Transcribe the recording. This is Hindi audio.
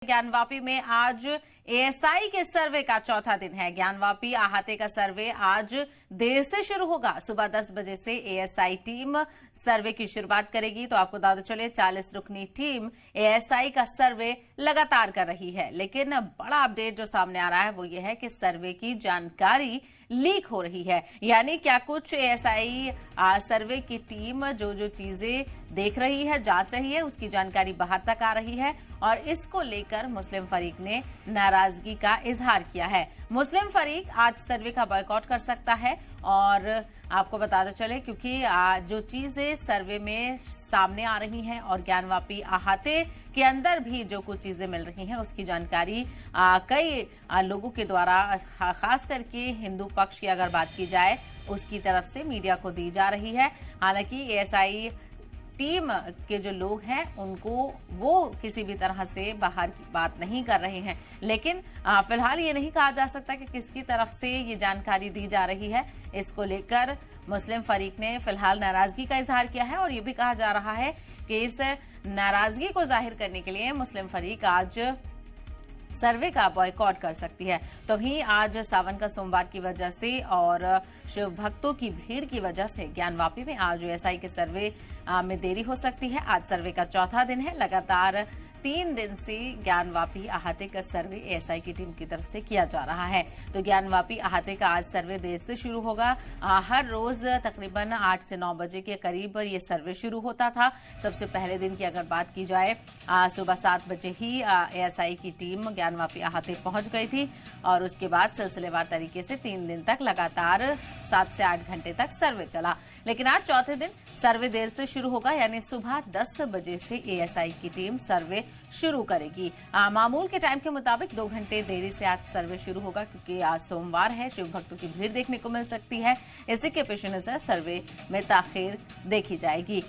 ज्ञानवापी में आज एएसआई के सर्वे का चौथा दिन है। ज्ञानवापी अहाते का सर्वे आज देर से शुरू होगा। सुबह 10 बजे से एएसआई टीम सर्वे की शुरुआत करेगी। तो आपको बता चले 40 रुकनी टीम एएसआई का सर्वे लगातार कर रही है। लेकिन बड़ा अपडेट जो सामने आ रहा है वो ये है कि सर्वे की जानकारी लीक हो रही है। यानी क्या कुछ एएसआई सर्वे की टीम जो चीजें देख रही है, जांच रही है, उसकी जानकारी बाहर तक आ रही है और इसको लेकर मुस्लिम फरीक ने नाराजगी का इजहार किया है। मुस्लिम फरीक आज सर्वे का बॉयकॉट कर सकता है और आपको बताते चले क्योंकि जो चीजें सर्वे में सामने आ रही हैं और ज्ञानवापी अहाते के अंदर भी जो कुछ चीजें मिल रही हैं उसकी जानकारी कई लोगों के द्वारा, खास करके हिंदू पक्ष की अगर बात की जाए, उसकी तरफ से मीडिया को दी जा रही है। हालांकि एएसआई टीम के जो लोग हैं उनको वो किसी भी तरह से बाहर की बात नहीं कर रहे हैं। लेकिन फिलहाल ये नहीं कहा जा सकता कि किसकी तरफ से ये जानकारी दी जा रही है। इसको लेकर मुस्लिम फरीक ने फिलहाल नाराजगी का इजहार किया है और ये भी कहा जा रहा है कि इस नाराजगी को जाहिर करने के लिए मुस्लिम फरीक आज सर्वे का बॉयकॉट कर सकती है। तो ही आज सावन का सोमवार की वजह से और शिव भक्तों की भीड़ की वजह से ज्ञानवापी में आज एएसआई के सर्वे में देरी हो सकती है। आज सर्वे का चौथा दिन है। लगातार 3 दिन से ज्ञानवापी अहाते का सर्वे एएसआई की टीम की तरफ से किया जा रहा है। तो ज्ञानवापी अहाते का आज सर्वे देर से शुरू होगा। हर रोज तकरीबन 8 से 9 बजे के करीब ये सर्वे शुरू होता था। सबसे पहले दिन की अगर बात की जाए, सुबह 7 बजे ही एएसआई की टीम ज्ञानवापी अहाते पहुंच गई थी और उसके बाद सिलसिलेवार तरीके से 3 दिन तक लगातार 7 से 8 घंटे तक सर्वे चला। लेकिन आज चौथे दिन सर्वे देर से शुरू होगा, यानी सुबह 10 बजे से एएसआई की टीम सर्वे शुरू करेगी। मामूल के टाइम के मुताबिक 2 घंटे देरी से आज सर्वे शुरू होगा क्योंकि आज सोमवार है, शिव भक्तों की भीड़ देखने को मिल सकती है। इसी के पेश नजर सर्वे में ताखीर देखी जाएगी।